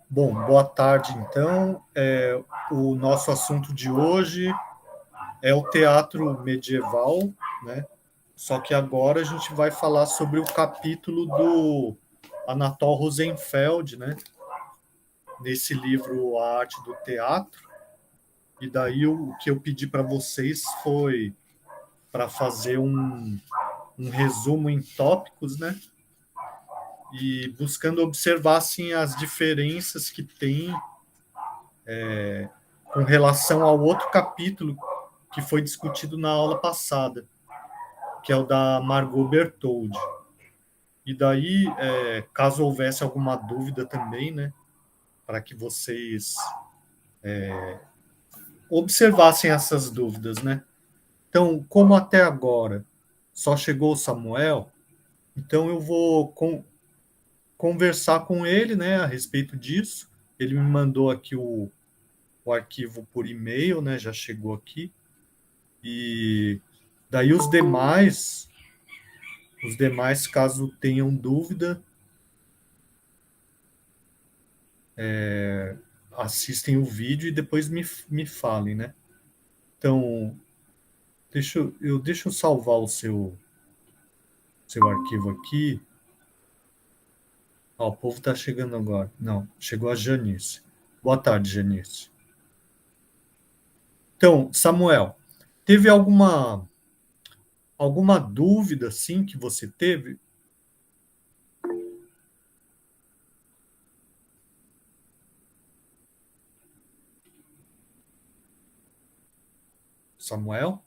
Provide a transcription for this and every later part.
Bom, boa tarde, então. O nosso assunto de hoje é o teatro medieval, né? Só que agora a gente vai falar sobre o capítulo do Anatol Rosenfeld, né? Nesse livro A Arte do Teatro. E daí o que eu pedi para vocês foi para fazer um resumo em tópicos, né? E buscando observar assim, as diferenças que tem com relação ao outro capítulo que foi discutido na aula passada, que é o da Margot Bertoldi. E daí, caso houvesse alguma dúvida também, né, para que vocês observassem essas dúvidas, né? Então, como até agora só chegou o Samuel, então eu vou conversar com ele, né, a respeito disso. Ele me mandou aqui o arquivo por e-mail, né, já chegou aqui. E daí os demais, caso tenham dúvida, assistem o vídeo e depois me falem, né? Então, deixa eu salvar o seu arquivo aqui. Ó, o povo está chegando agora. Não, chegou a Janice. Boa tarde, Janice. Então, Samuel, teve alguma dúvida, sim, que você teve? Samuel?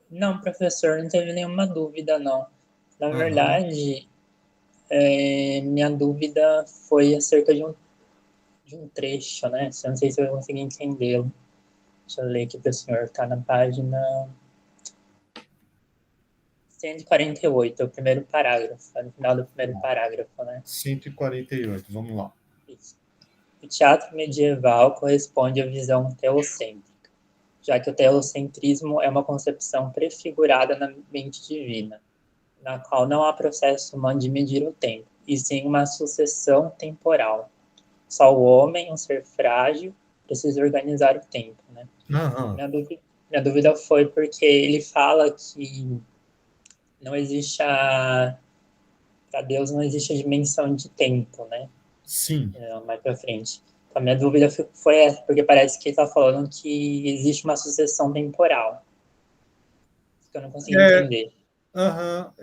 Não, professor, não teve nenhuma dúvida, não. Na Aham. verdade, minha dúvida foi acerca de um trecho, né? Eu não sei se eu vou conseguir entendê-lo. Deixa eu ler aqui para o senhor. Está na página 148, é o primeiro parágrafo, é no final do primeiro parágrafo, né? 148, vamos lá. Isso. O teatro medieval corresponde à visão teocêntrica, já que o teocentrismo é uma concepção prefigurada na mente divina, na qual não há processo humano de medir o tempo, e sim uma sucessão temporal. Só o homem, um ser frágil, precisa organizar o tempo, né? Aham. Minha dúvida foi porque ele fala que não existe para Deus não existe a dimensão de tempo, né? Sim. Mais para frente. Então, a minha dúvida foi essa, porque parece que ele está falando que existe uma sucessão temporal, que eu não consegui É, entender. aham.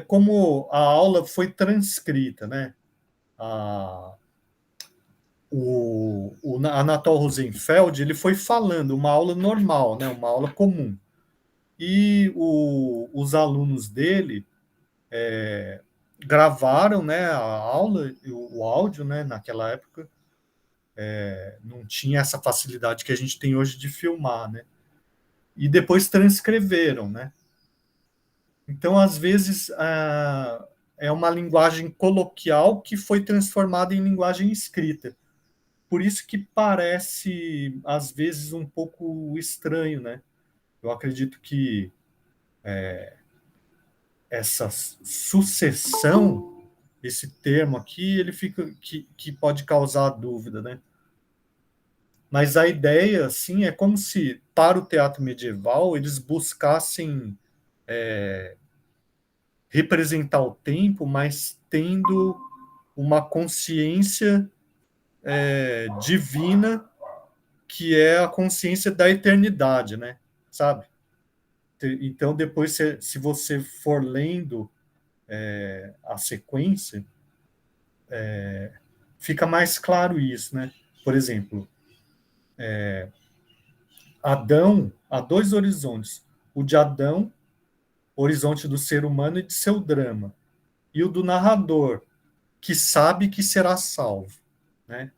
Como a aula foi transcrita, né? A, o Anatol Rosenfeld ele foi falando uma aula normal, né? Uma aula comum. E os alunos dele gravaram, né, a aula, o áudio, né, naquela época, não tinha essa facilidade que a gente tem hoje de filmar, né? E depois transcreveram, né? Então, às vezes, é uma linguagem coloquial que foi transformada em linguagem escrita. Por isso que parece, às vezes, um pouco estranho, né? Eu acredito que essa sucessão, esse termo aqui, ele fica que pode causar dúvida, né? Mas a ideia, assim, é como se, para o teatro medieval, eles buscassem representar o tempo, mas tendo uma consciência divina, que é a consciência da eternidade, né? Sabe? Então, depois, se você for lendo a sequência, fica mais claro isso, né? Por exemplo, Adão, há dois horizontes. O de Adão, horizonte do ser humano e de seu drama. E o do narrador, que sabe que será salvo, né?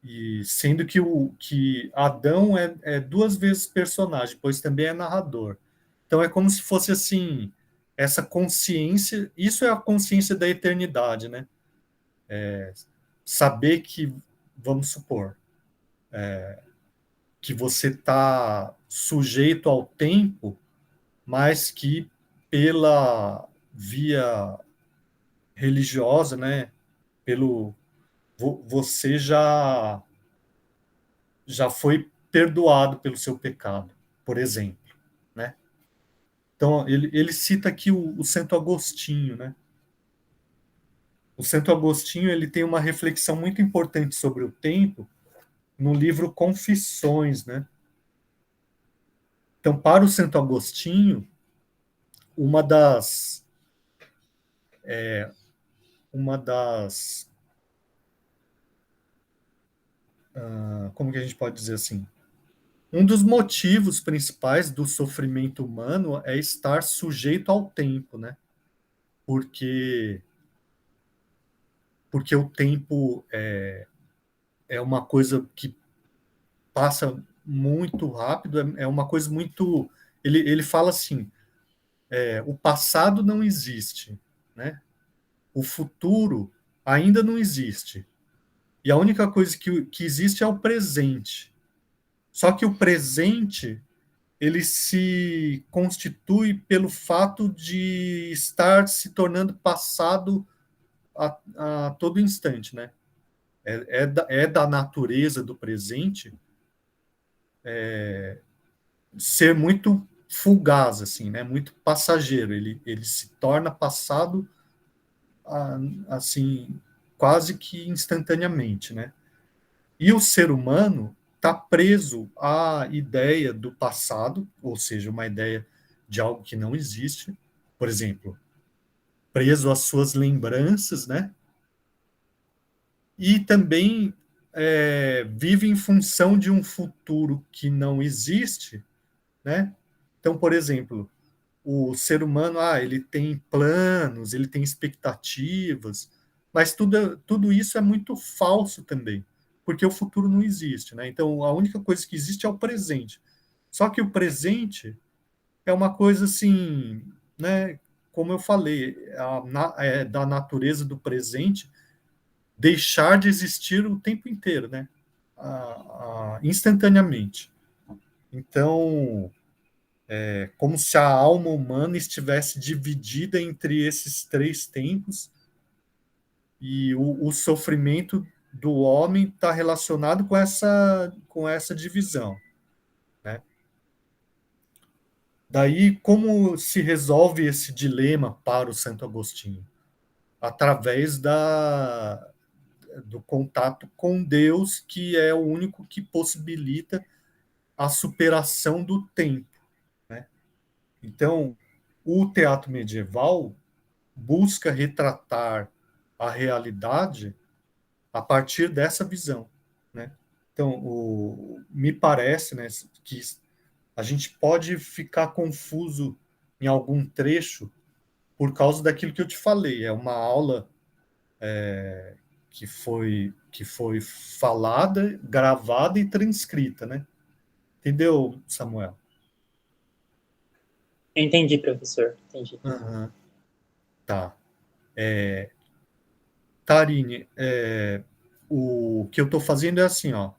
E sendo que Adão é duas vezes personagem, pois também é narrador. Então é como se fosse assim, essa consciência, isso é a consciência da eternidade, né? Saber que, vamos supor, que você está sujeito ao tempo, mas que via religiosa, né? Você já foi perdoado pelo seu pecado, por exemplo, né? Então ele cita aqui o Santo Agostinho, né? O Santo Agostinho ele tem uma reflexão muito importante sobre o tempo no livro Confissões, né? Então, para o Santo Agostinho, uma das uma das como que a gente pode dizer assim? Um dos motivos principais do sofrimento humano é estar sujeito ao tempo, né? Porque o tempo é uma coisa que passa muito rápido, é uma coisa muito. Ele fala assim: o passado não existe, né? O futuro ainda não existe. E a única coisa que existe é o presente. Só que o presente ele se constitui pelo fato de estar se tornando passado a todo instante, né? É da natureza do presente ser muito fugaz, assim, né? Muito passageiro. Ele se torna passado, assim, quase que instantaneamente, né? E o ser humano está preso à ideia do passado, ou seja, uma ideia de algo que não existe. Por exemplo, preso às suas lembranças, né? E também vive em função de um futuro que não existe, né? Então, por exemplo, o ser humano, ele tem planos, ele tem expectativas, mas tudo isso é muito falso também, porque o futuro não existe, né? Então, a única coisa que existe é o presente. Só que o presente é uma coisa assim, né? Como eu falei, é da natureza do presente deixar de existir o tempo inteiro, né? Instantaneamente. Então, como se a alma humana estivesse dividida entre esses três tempos e o sofrimento do homem está relacionado com essa divisão, né? Daí, como se resolve esse dilema para o Santo Agostinho? Através do contato com Deus, que é o único que possibilita a superação do tempo, né? Então, o teatro medieval busca retratar a realidade a partir dessa visão, né? Então, me parece, né, que a gente pode ficar confuso em algum trecho por causa daquilo que eu te falei. É uma aula que foi falada, gravada e transcrita, né? Entendeu, Samuel? Entendi, professor. Entendi. Uhum. Tá. Tarine, o que eu estou fazendo é assim, ó.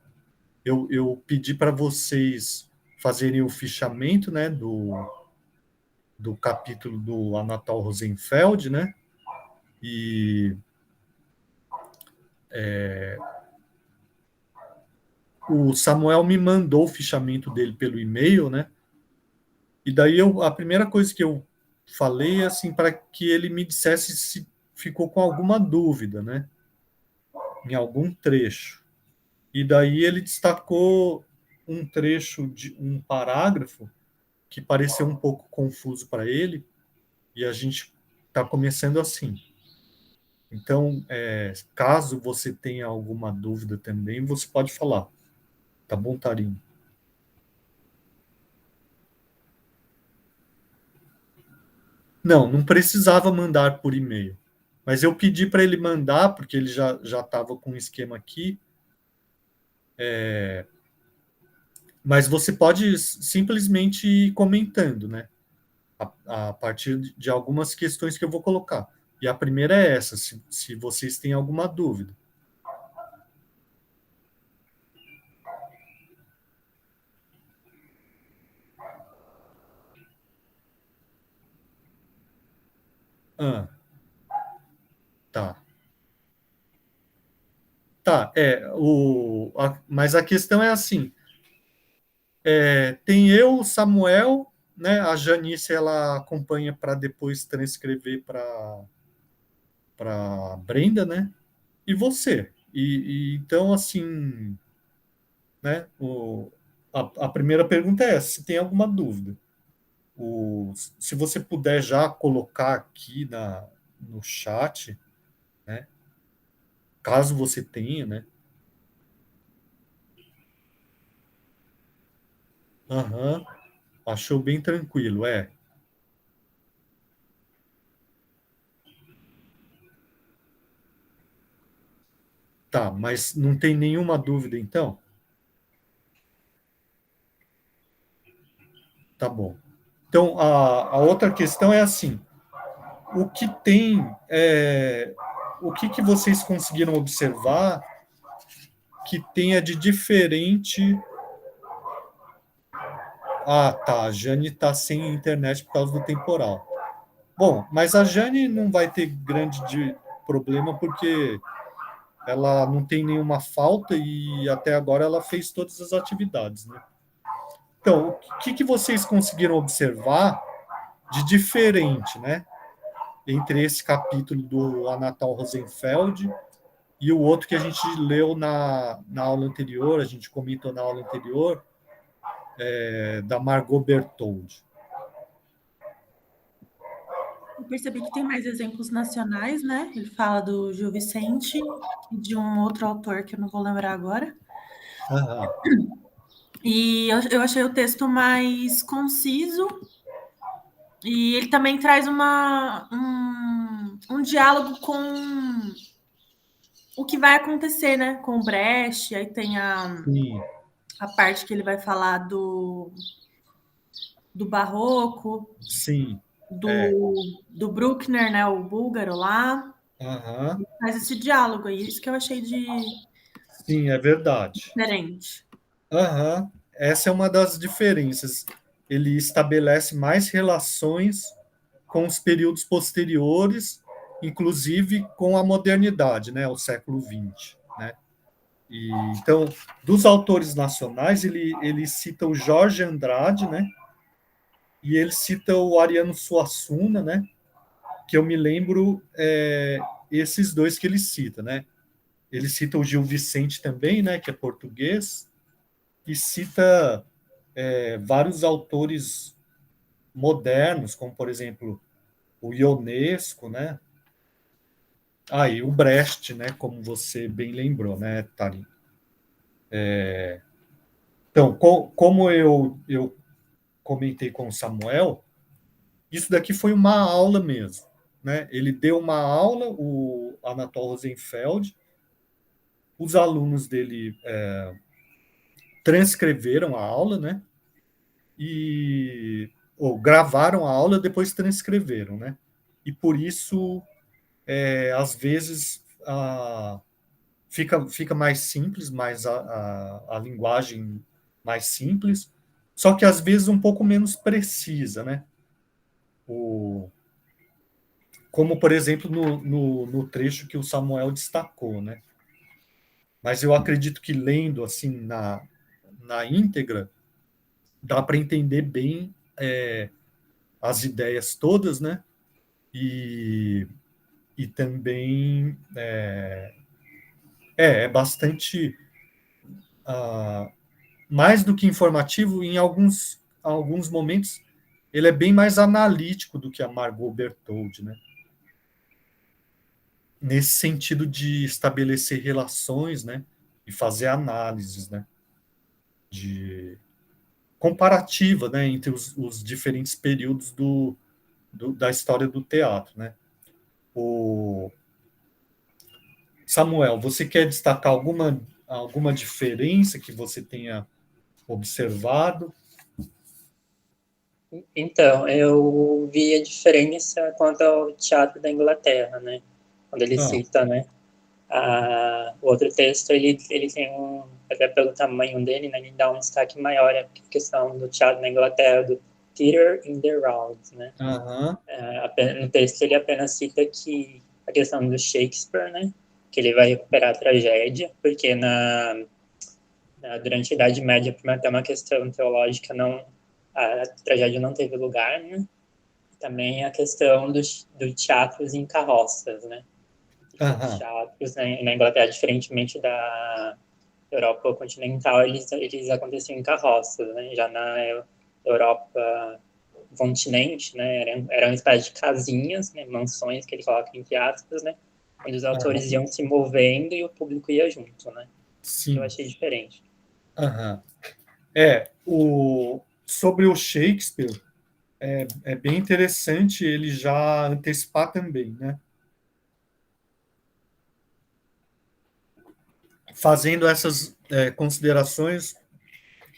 Eu pedi para vocês fazerem o fichamento, né, do capítulo do Anatol Rosenfeld, né? E o Samuel me mandou o fichamento dele pelo e-mail, né? E daí a primeira coisa que eu falei é assim para que ele me dissesse se ficou com alguma dúvida, né? Em algum trecho. E daí ele destacou um trecho de um parágrafo que pareceu um pouco confuso para ele, e a gente está começando assim. Então, caso você tenha alguma dúvida também, você pode falar. Tá bom, Tarim? Não precisava mandar por e-mail. Mas eu pedi para ele mandar, porque ele já estava com um esquema aqui. Mas você pode simplesmente ir comentando, né? A partir de algumas questões que eu vou colocar. E a primeira é essa, se vocês têm alguma dúvida. Ah, tá. Tá, mas a questão é assim, tem eu, o Samuel, né? A Janice ela acompanha para depois transcrever para Brenda, né? E você. Então assim, né? A primeira pergunta é essa, se tem alguma dúvida. Se você puder já colocar aqui no chat, né? Caso você tenha, né? Aham, achou bem tranquilo, é. Tá, mas não tem nenhuma dúvida então? Tá bom. Então, a outra questão é assim: o que tem, o que vocês conseguiram observar que tenha de diferente? Ah, tá, a Jane está sem internet por causa do temporal. Bom, mas a Jane não vai ter problema porque ela não tem nenhuma falta e até agora ela fez todas as atividades, né? Então, o que vocês conseguiram observar de diferente, né? Entre esse capítulo do Anatol Rosenfeld e o outro que a gente leu na aula anterior, a gente comentou na aula anterior, da Margot Bertold. Eu percebi que tem mais exemplos nacionais, né? Ele fala do Gil Vicente e de um outro autor que eu não vou lembrar agora. Aham. E eu achei o texto mais conciso e ele também traz um diálogo com o que vai acontecer, né? Com o Brecht, aí tem a parte que ele vai falar do barroco, Sim. do Bruckner, né? O búlgaro lá. Aham. Faz esse diálogo aí, isso que eu achei de Sim, é verdade. diferente. Aham. Essa é uma das diferenças. Ele estabelece mais relações com os períodos posteriores, inclusive com a modernidade, né, o século XX, né? Então, dos autores nacionais, ele cita o Jorge Andrade, né? E ele cita o Ariano Suassuna, né? Que eu me lembro esses dois que ele cita, né? Ele cita o Gil Vicente também, né? Que é português, e cita vários autores modernos, como por exemplo o Ionesco, né? E o Brecht, né? Como você bem lembrou, né, Tari? Então, como eu comentei com o Samuel, isso daqui foi uma aula mesmo, né? Ele deu uma aula, o Anatol Rosenfeld, os alunos dele transcreveram a aula, né? Ou gravaram a aula, depois transcreveram, né? E por isso, às vezes, fica mais simples, mais a linguagem mais simples, só que às vezes um pouco menos precisa, né? Como, por exemplo, no trecho que o Samuel destacou, né? Mas eu acredito que lendo assim na íntegra, dá para entender bem as ideias todas, né? E também é bastante mais do que informativo, em alguns momentos ele é bem mais analítico do que a Margot Bertold, né? Nesse sentido de estabelecer relações, né? E fazer análises, né? De comparativa, né? Entre os diferentes períodos da história do teatro, né? O Samuel, você quer destacar alguma diferença que você tenha observado? Então, eu vi a diferença quanto ao teatro da Inglaterra, né? Quando ele cita, né? O outro texto, ele tem até pelo tamanho dele, né? Ele dá um destaque maior à questão do teatro na Inglaterra, do theater in the rounds, né? Aham. No texto ele apenas cita que a questão do Shakespeare, né? Que ele vai recuperar a tragédia, porque durante a Idade Média, até uma questão teológica, a tragédia não teve lugar, né? Também a questão dos teatros em carroças, né? Os teatros, né, na Inglaterra, diferentemente da Europa continental, eles aconteciam em carroças, né? Já na Europa continente, né? Eram uma espécie de casinhas, né? Mansões que ele coloca entre aspas, né? Onde os autores iam se movendo e o público ia junto, né? Sim. Eu achei diferente. Sobre o Shakespeare, é bem interessante ele já antecipar também, né? Fazendo essas considerações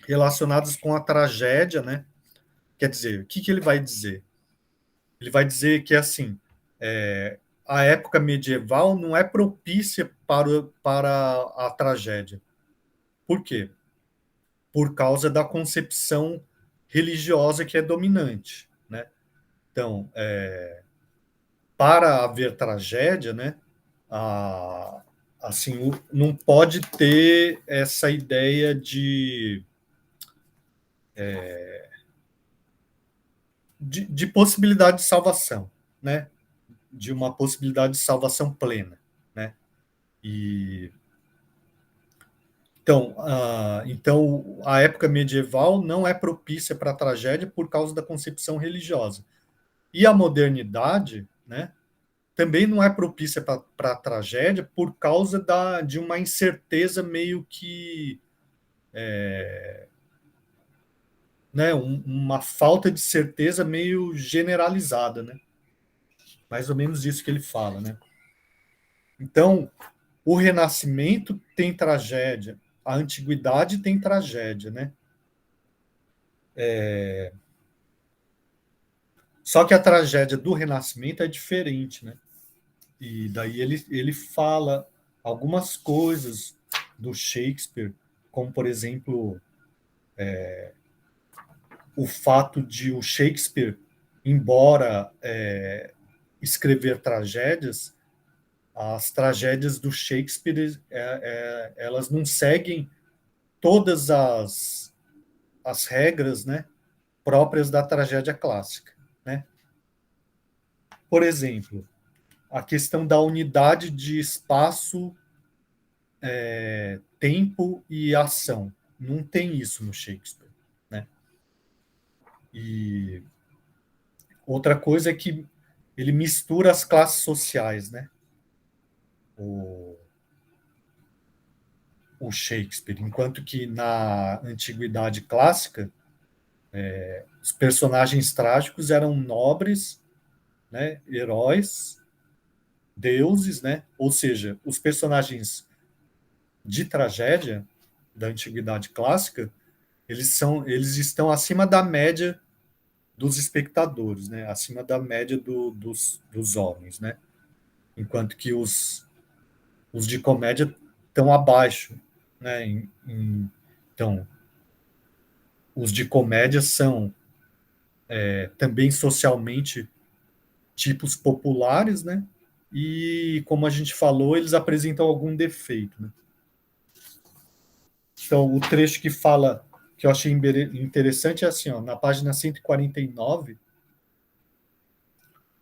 relacionadas com a tragédia, né? Quer dizer, o que ele vai dizer? Ele vai dizer que, assim, a época medieval não é propícia para a tragédia. Por quê? Por causa da concepção religiosa que é dominante, né? Então, para haver tragédia, né? Assim, não pode ter essa ideia de possibilidade de salvação, né? De uma possibilidade de salvação plena, né? Então, a época medieval não é propícia para a tragédia por causa da concepção religiosa. E a modernidade, né, também não é propícia para a tragédia por causa de uma incerteza meio que né, uma falta de certeza meio generalizada, né? Mais ou menos isso que ele fala, né? Então, o Renascimento tem tragédia, a Antiguidade tem tragédia, né? Só que a tragédia do Renascimento é diferente, né? E daí ele fala algumas coisas do Shakespeare, como, por exemplo, o fato de o Shakespeare, embora escrever tragédias, as tragédias do Shakespeare elas não seguem todas as regras, né, próprias da tragédia clássica, né? Por exemplo, a questão da unidade de espaço, tempo e ação. Não tem isso no Shakespeare, né? E outra coisa é que ele mistura as classes sociais, né? O Shakespeare, enquanto que na antiguidade clássica os personagens trágicos eram nobres, né, heróis, deuses, né? Ou seja, os personagens de tragédia da antiguidade clássica, eles estão acima da média dos espectadores, né? Acima da média dos homens, né? Enquanto que os de comédia estão abaixo, né? Então, os de comédia são também socialmente tipos populares, né? E, como a gente falou, eles apresentam algum defeito, né? Então, o trecho que fala, que eu achei interessante, é assim, ó, na página 149,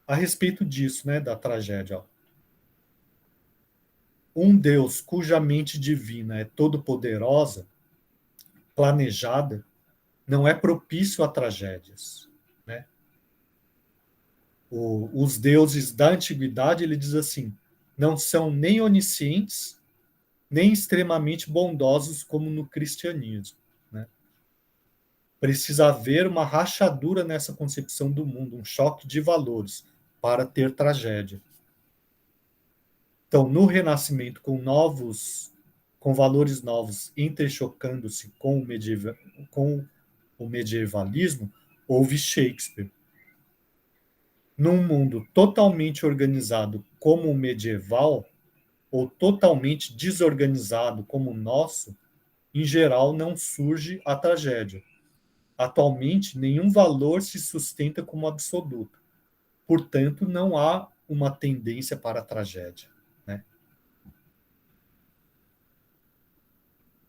a respeito disso, né, da tragédia. Ó. Um Deus cuja mente divina é todo-poderosa, planejada, não é propício a tragédias, né? Os deuses da antiguidade, ele diz assim, não são nem oniscientes, nem extremamente bondosos como no cristianismo, né? Precisa haver uma rachadura nessa concepção do mundo, um choque de valores para ter tragédia. Então, no Renascimento, com valores novos entrechocando-se com o medievalismo, houve Shakespeare. Num mundo totalmente organizado como o medieval, ou totalmente desorganizado como o nosso, em geral não surge a tragédia. atualmente, nenhum valor se sustenta como absoluto. Portanto, não há uma tendência para a tragédia, né?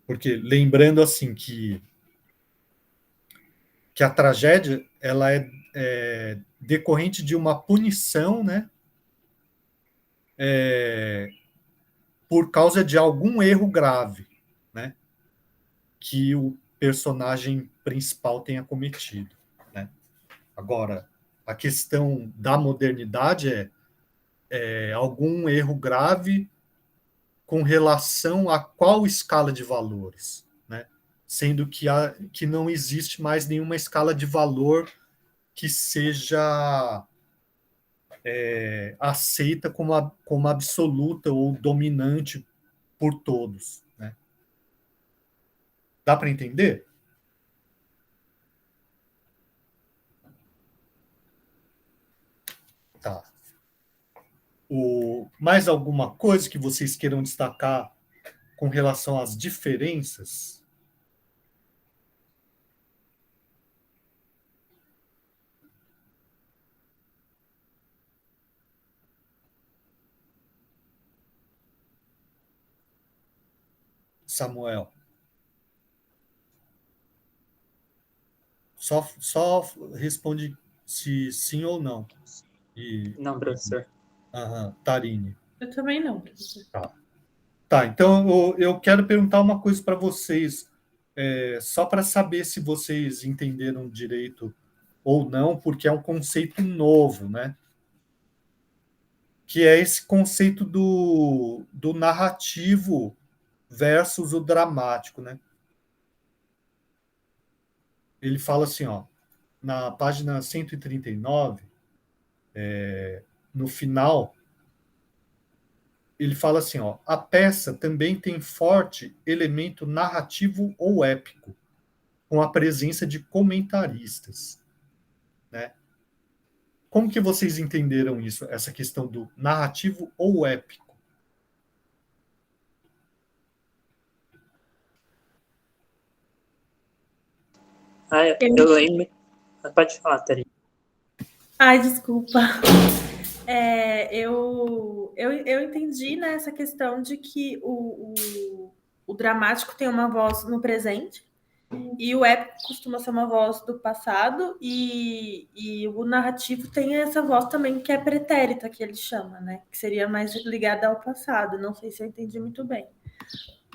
Porque, lembrando assim que a tragédia ela é decorrente de uma punição, né? Por causa de algum erro grave, né? Que o personagem principal tenha cometido, né? Agora, a questão da modernidade é algum erro grave com relação a qual escala de valores, né? Sendo que não existe mais nenhuma escala de valor que seja aceita como absoluta ou dominante por todos, né? Dá para entender? Tá. Mais alguma coisa que vocês queiram destacar com relação às diferenças? Samuel. Só responde se sim ou não. Não, professor. Tarine. Eu também não, professor. Tá, então eu quero perguntar uma coisa para vocês, só para saber se vocês entenderam direito ou não, porque é um conceito novo, né? Que é esse conceito do narrativo versus o dramático, né? Ele fala assim, ó, na página 139, no final, ele fala assim, ó, a peça também tem forte elemento narrativo ou épico, com a presença de comentaristas, né? Como que vocês entenderam isso, essa questão do narrativo ou épico? Eu lembro. Pode falar, Tari. Ai, desculpa. Eu entendi, né, essa questão de que o dramático tem uma voz no presente e o épico costuma ser uma voz do passado e o narrativo tem essa voz também que é pretérita, que ele chama, né? Que seria mais ligada ao passado. Não sei se eu entendi muito bem.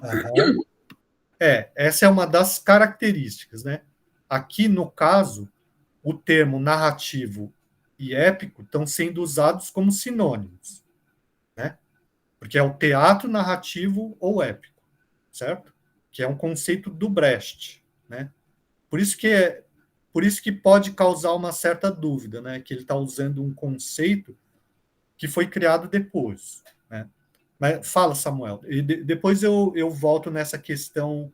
Uhum. Essa é uma das características, né? Aqui, no caso, o termo narrativo e épico estão sendo usados como sinônimos, né? Porque é o teatro narrativo ou épico, certo? Que é um conceito do Brecht, né? Por isso que pode causar uma certa dúvida, né? Que ele está usando um conceito que foi criado depois, né? Mas fala, Samuel. E depois eu volto nessa questão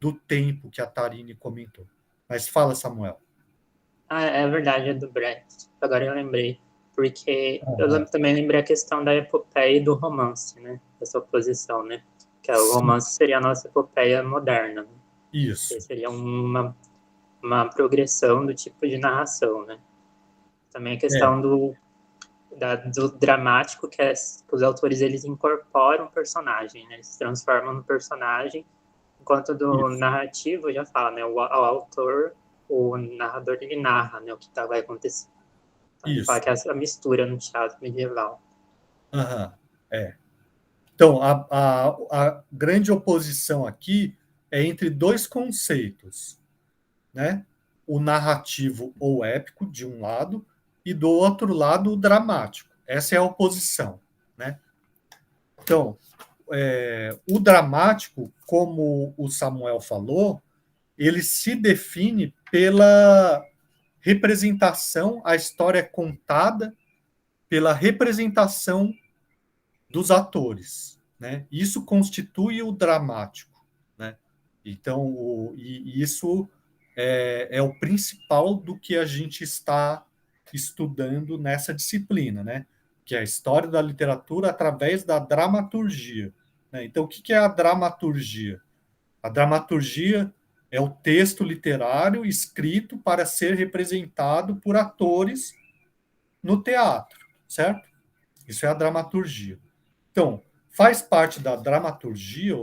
do tempo que a Tarine comentou. Mas fala, Samuel. É verdade, é do Brecht. Agora eu lembrei. Porque eu também lembrei a questão da epopeia e do romance, né? Essa oposição, né? Que o romance seria a nossa epopeia moderna. Né? Isso. Que seria uma progressão do tipo de narração, né? Também a questão do dramático, que os autores eles incorporam o personagem, né? Eles se transformam no personagem, enquanto do narrativo já fala, né? O autor, o narrador, ele narra, né? O que vai acontecer. Então, ele fala que é essa mistura no teatro medieval. Então, a grande oposição aqui é entre dois conceitos, né? O narrativo ou épico, de um lado, e do outro lado, o dramático. Essa é a oposição, né? Então, o dramático, como o Samuel falou, ele se define pela representação, a história é contada pela representação dos atores, né? Isso constitui o dramático, né? Então, isso é o principal do que a gente está estudando nessa disciplina, né? Que é a história da literatura através da dramaturgia, né? Então, o que é a dramaturgia? A dramaturgia é o texto literário escrito para ser representado por atores no teatro, certo? Isso é a dramaturgia. Então, faz parte da dramaturgia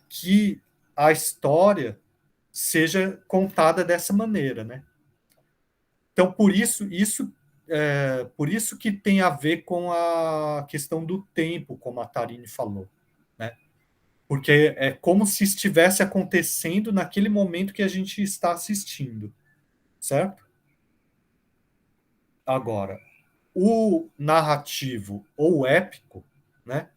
que a história seja contada dessa maneira, né? Então, por isso que tem a ver com a questão do tempo, como a Tarini falou, né? Porque é como se estivesse acontecendo naquele momento que a gente está assistindo, certo? Agora, o narrativo ou épico, né?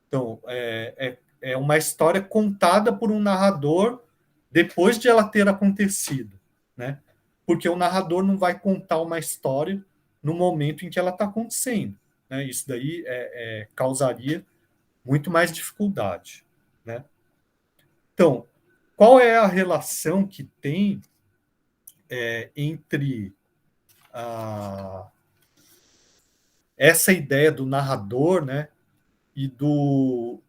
Então, é uma história contada por um narrador depois de ela ter acontecido, né? Porque o narrador não vai contar uma história no momento em que ela está acontecendo, né? Isso daí causaria muito mais dificuldade, né? Então, qual é a relação que tem entre essa ideia do narrador, né, e o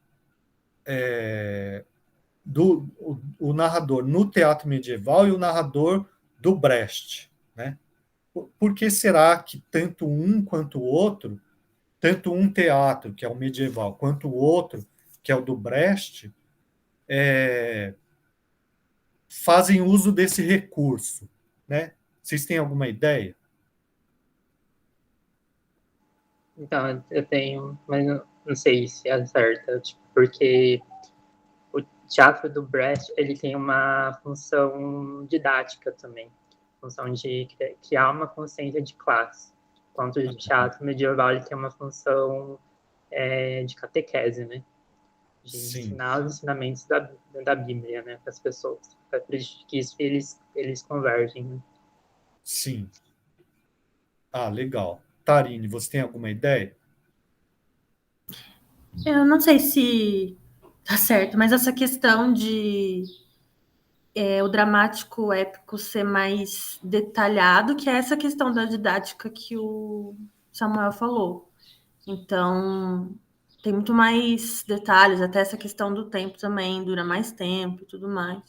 narrador no teatro medieval e o narrador do Brecht, né? Por que será que tanto um quanto o outro, tanto um teatro, que é o medieval, quanto o outro, que é o do Brecht, fazem uso desse recurso, né? Vocês têm alguma ideia? Então, eu tenho, mas não sei se é certa, tipo, porque o teatro do Brecht, ele tem uma função didática também, função de criar uma consciência de classe, enquanto o teatro medieval ele tem uma função de catequese, né? De Sim, ensinar os ensinamentos da Bíblia, né, para as pessoas. É por isso que isso eles convergem, né? sim. Ah, legal. Tarine, você tem alguma ideia? Eu não sei se tá certo, mas essa questão de o dramático épico ser mais detalhado, que é essa questão da didática que o Samuel falou. Então, tem muito mais detalhes, até essa questão do tempo também, dura mais tempo e tudo mais.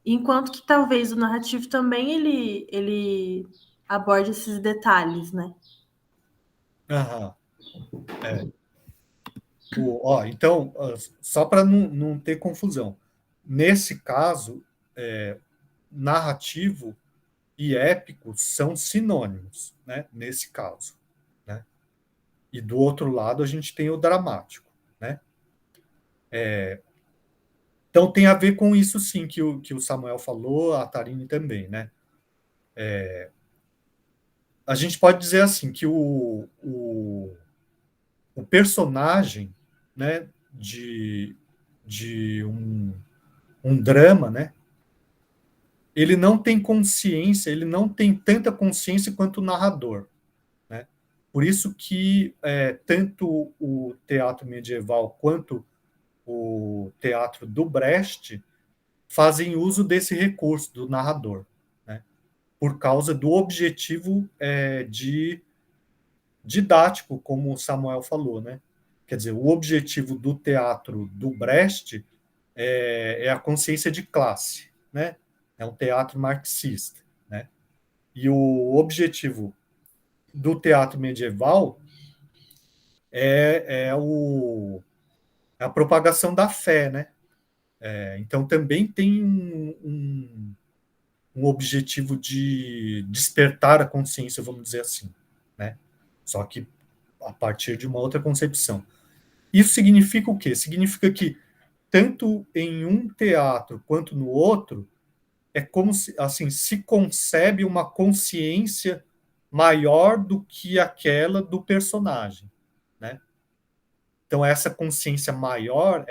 Enquanto que talvez o narrativo também ele aborde esses detalhes, né? Aham. Então, só para não ter confusão, nesse caso, narrativo e épico são sinônimos, né? Nesse caso, né? E do outro lado a gente tem o dramático, né? Então tem a ver com isso sim que o Samuel falou, a Tarine também, né? A gente pode dizer assim que o personagem, né, de um drama, né, ele não tem consciência, ele não tem tanta consciência quanto o narrador, né? Por isso que tanto o teatro medieval quanto o teatro do Brecht fazem uso desse recurso do narrador, né? Por causa do objetivo de didático, como o Samuel falou, né? Quer dizer, o objetivo do teatro do Brecht é a consciência de classe, né? É um teatro marxista, né? E o objetivo do teatro medieval é a propagação da fé, né? Então também tem um objetivo de despertar a consciência, vamos dizer assim, né? Só que a partir de uma outra concepção. Isso significa o quê? Significa que tanto em um teatro quanto no outro é como se assim se concebe uma consciência maior do que aquela do personagem, né? Então essa consciência maior,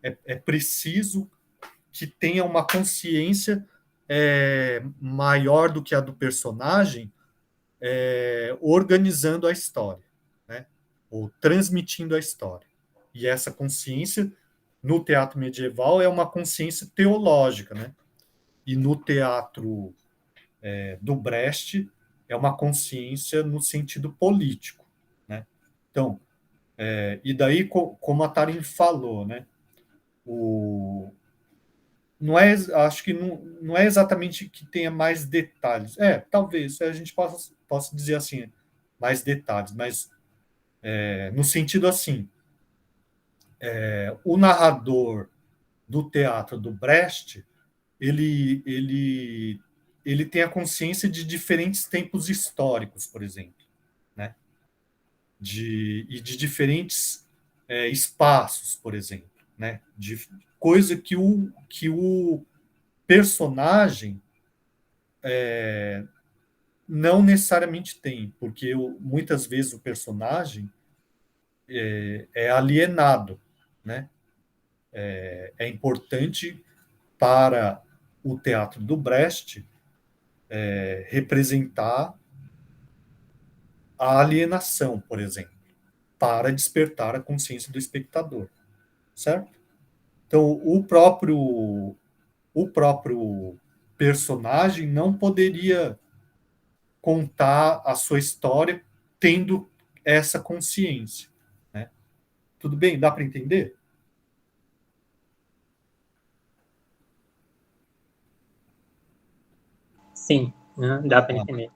é preciso que tenha uma consciência maior do que a do personagem, organizando a história, né? Ou transmitindo a história. E essa consciência no teatro medieval é uma consciência teológica, né? E no teatro do Brecht é uma consciência no sentido político, né? Então, e daí, como a Tarin falou, né? não é, acho que não é exatamente que tenha mais detalhes. Talvez a gente possa dizer assim, mais detalhes, mas no sentido assim, o narrador do teatro do Brecht, ele tem a consciência de diferentes tempos históricos, por exemplo, né? E de diferentes espaços, por exemplo, né? De coisa que o personagem não necessariamente tem, porque muitas vezes o personagem é alienado, né? É importante para o teatro do Brecht representar a alienação, por exemplo, para despertar a consciência do espectador, certo? Então, o próprio personagem não poderia contar a sua história tendo essa consciência, né? Tudo bem? Dá para entender? Sim, né? Dá para entender.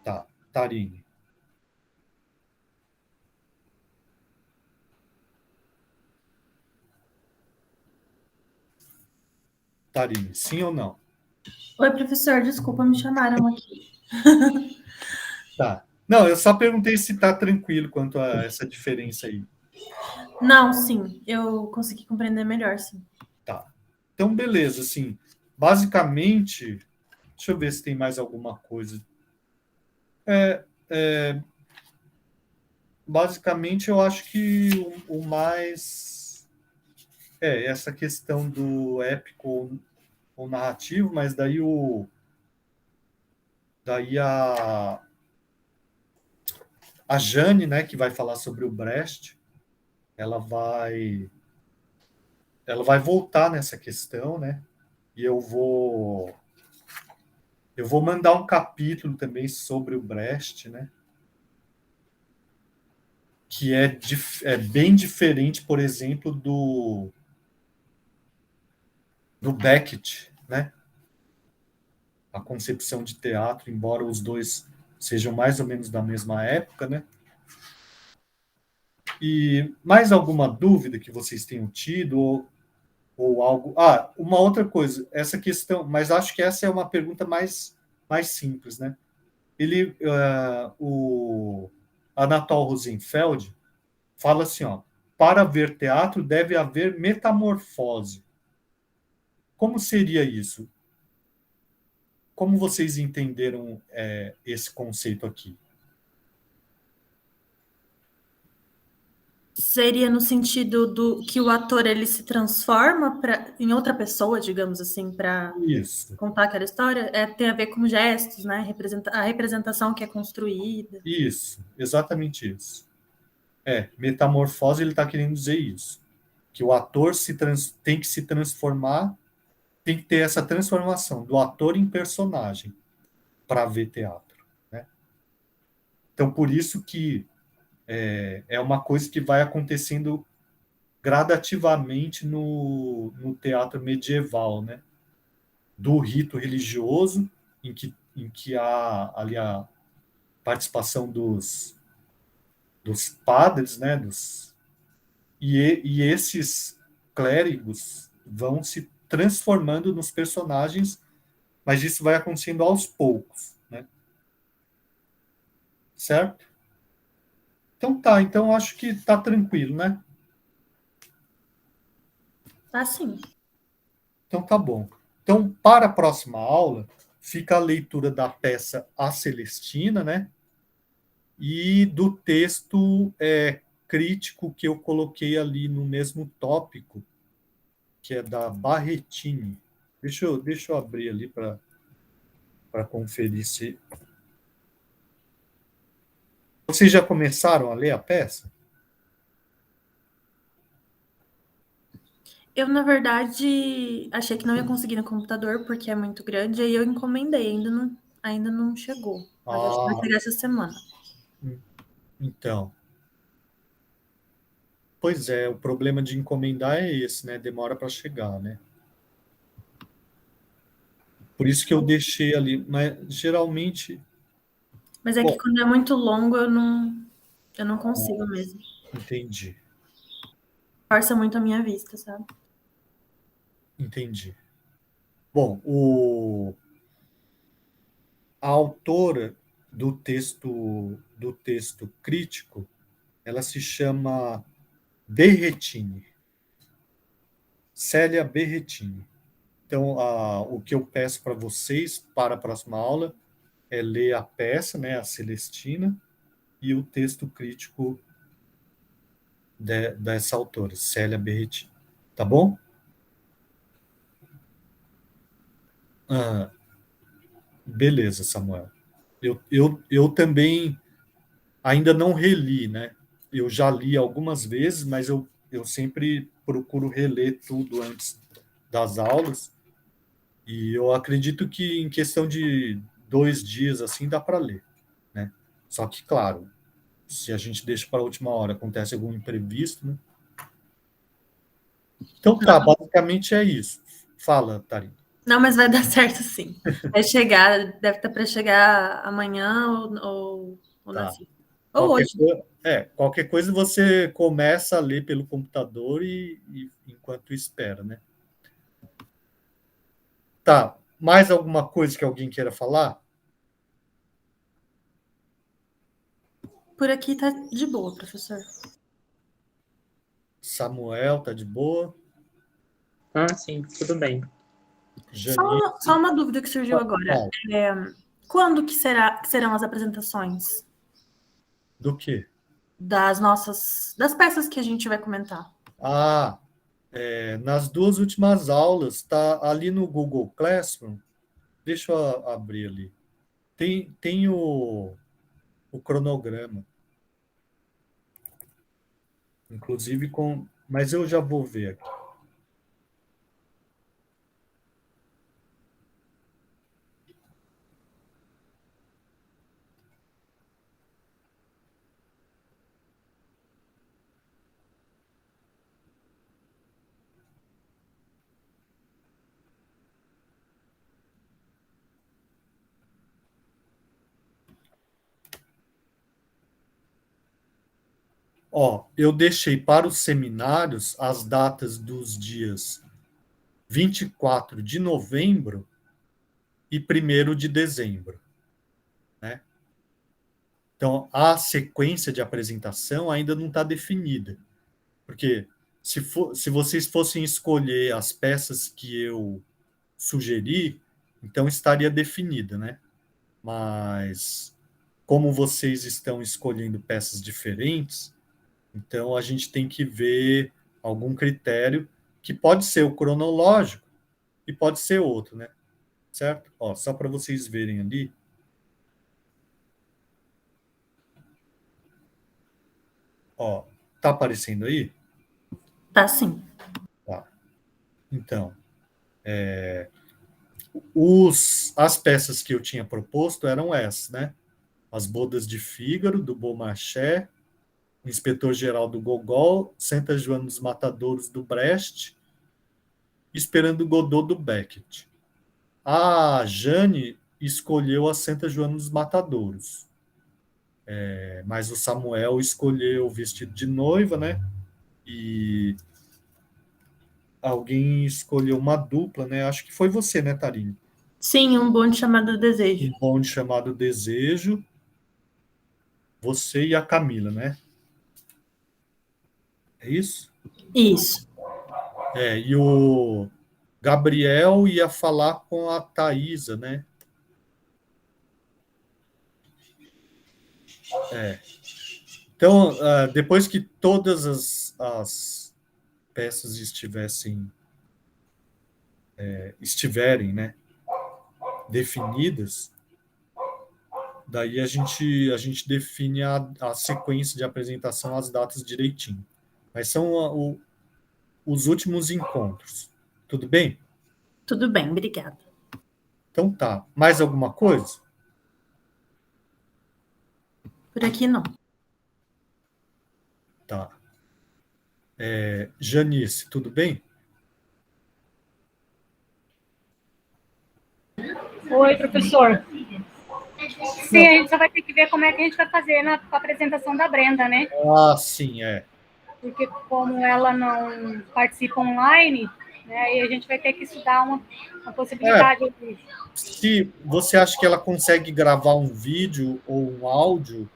Tá. Tarine. Tarine, sim ou não? Oi, professor, desculpa, me chamaram aqui. Tá. Não, eu só perguntei se tá tranquilo quanto a essa diferença aí. Não, sim, eu consegui compreender melhor, sim. Tá. Então, beleza, assim, basicamente, deixa eu ver se tem mais alguma coisa. Basicamente, eu acho que o mais essa questão do épico ou narrativo, mas daí a Jane, né, que vai falar sobre o Brecht, ela vai voltar nessa questão, né? E eu vou mandar um capítulo também sobre o Brecht, né? Que é bem diferente, por exemplo, do Beckett, né? A concepção de teatro, embora os dois sejam mais ou menos da mesma época, né? E mais alguma dúvida que vocês tenham tido ou algo? Uma outra coisa, essa questão, mas acho que essa é uma pergunta mais simples, né? O Anatol Rosenfeld fala assim, ó, para ver teatro deve haver metamorfose. Como seria isso? Como vocês entenderam esse conceito aqui? Seria no sentido do que o ator ele se transforma em outra pessoa, digamos assim, para contar aquela história? Tem a ver com gestos, né? A representação que é construída. Isso, exatamente isso. Metamorfose, ele está querendo dizer isso. Que o ator tem que se transformar, tem que ter essa transformação do ator em personagem para ver teatro, né? Então, por isso que é uma coisa que vai acontecendo gradativamente no teatro medieval, né? Do rito religioso, em que há ali a participação dos padres, né? E esses clérigos vão se transformando nos personagens, mas isso vai acontecendo aos poucos, né? Certo? Então tá, então acho que tá tranquilo, né? Tá sim. Então tá bom. Então, para a próxima aula, fica a leitura da peça A Celestina, né? E do texto crítico que eu coloquei ali no mesmo tópico, que é da Barretini. Deixa eu abrir ali para conferir se. Vocês já começaram a ler a peça? Eu, na verdade, achei que não ia conseguir no computador, porque é muito grande, aí eu encomendei, ainda não chegou. Mas acho que vai chegar essa semana. Então. Pois é, o problema de encomendar é esse, né? Demora para chegar, né? Por isso que eu deixei ali, mas geralmente, Mas é que bom, quando é muito longo, eu não consigo mesmo. entendi, Força muito a minha vista, sabe? entendi. Bom, a autora do texto crítico, ela se chama Berretini, Célia Berretini. Então, o que eu peço para vocês para a próxima aula é ler a peça, né, a Celestina, e o texto crítico dessa autora, Célia Berretini. Tá bom? Ah, beleza, Samuel. Eu também ainda não reli, né? Eu já li algumas vezes, mas eu sempre procuro reler tudo antes das aulas. E eu acredito que em questão de 2 dias assim dá para ler, né? Só que, claro, se a gente deixa para a última hora, acontece algum imprevisto, né? Então tá, basicamente é isso. Fala, Tarine. Não, mas vai dar certo sim. Vai chegar, deve estar para chegar amanhã ou na Tá. sexta. Ou hoje. Qualquer coisa você começa a ler pelo computador e enquanto espera, né? Tá. Mais alguma coisa que alguém queira falar? Por aqui tá de boa, professor. Samuel, tá de boa? Ah, sim, tudo bem. Só uma dúvida que surgiu agora. Fala. Quando que serão as apresentações Do quê? das peças que a gente vai comentar? Ah, nas 2 últimas aulas, tá ali no Google Classroom. Deixa eu abrir ali. Tem o cronograma, inclusive com. Mas eu já vou ver aqui. Ó, eu deixei para os seminários as datas dos dias 24 de novembro e 1º de dezembro, né? Então, a sequência de apresentação ainda não está definida, porque se vocês fossem escolher as peças que eu sugeri, então estaria definida, né? Mas como vocês estão escolhendo peças diferentes, então a gente tem que ver algum critério que pode ser o cronológico e pode ser outro, né? Certo? Ó, só para vocês verem ali. Ó, tá aparecendo aí? Tá sim. Tá. Então, as peças que eu tinha proposto eram essas, né? As Bodas de Fígaro, do Beaumarchais, o Inspetor-Geral do Gogol, Santa Joana dos Matadouros, do Brecht, Esperando Godot, do Beckett. A Jane escolheu a Santa Joana dos Matadouros, mas o Samuel escolheu o Vestido de Noiva, né? E alguém escolheu uma dupla, né? Acho que foi você, né, Tarine? Sim, um bonde chamado Desejo. Um bonde chamado Desejo. Você e a Camila, né? É isso? Isso. E o Gabriel ia falar com a Thaisa, né? Então, depois que todas as peças estiverem, né, definidas, daí a gente define a sequência de apresentação, as datas direitinho. Mas são os últimos encontros. Tudo bem? Tudo bem, obrigada. Então tá. Mais alguma coisa? Por aqui não. Tá. Janice, tudo bem? Oi, professor. Sim, a gente só vai ter que ver como é que a gente vai fazer na apresentação da Brenda, né? Ah, sim, Porque como ela não participa online, né, aí a gente vai ter que estudar uma possibilidade. Se você acha que ela consegue gravar um vídeo ou um áudio...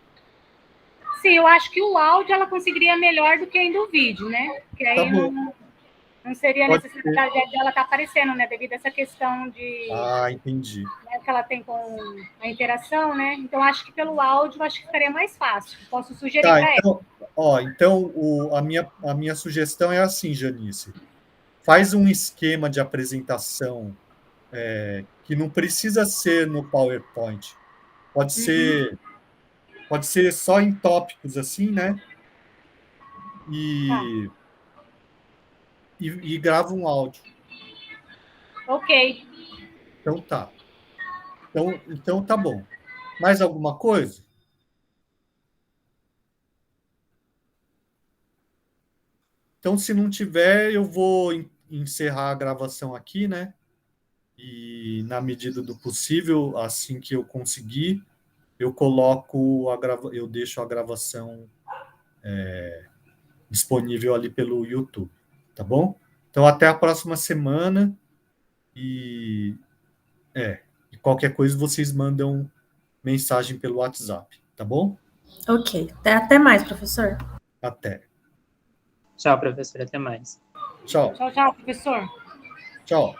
Sim, eu acho que o áudio ela conseguiria melhor do que ainda o vídeo, né? Porque aí não seria necessidade dela estar aparecendo, né? Devido a essa questão de... Ah, entendi. Né, que ela tem com a interação, né? Então, acho que pelo áudio, acho que ficaria mais fácil. Posso sugerir para ela. Então a minha sugestão é assim, Janice. Faz um esquema de apresentação que não precisa ser no PowerPoint. Pode ser só em tópicos, assim, né? E grava um áudio. Ok. Então tá. Então tá bom. Mais alguma coisa? Então, se não tiver, eu vou encerrar a gravação aqui, né? E, na medida do possível, assim que eu conseguir, eu eu deixo a gravação disponível ali pelo YouTube, tá bom? Então, até a próxima semana e, e qualquer coisa vocês mandam mensagem pelo WhatsApp, tá bom? Ok. Até mais, professor. Até. Tchau, professor. Até mais. Tchau. Tchau, tchau, professor. Tchau.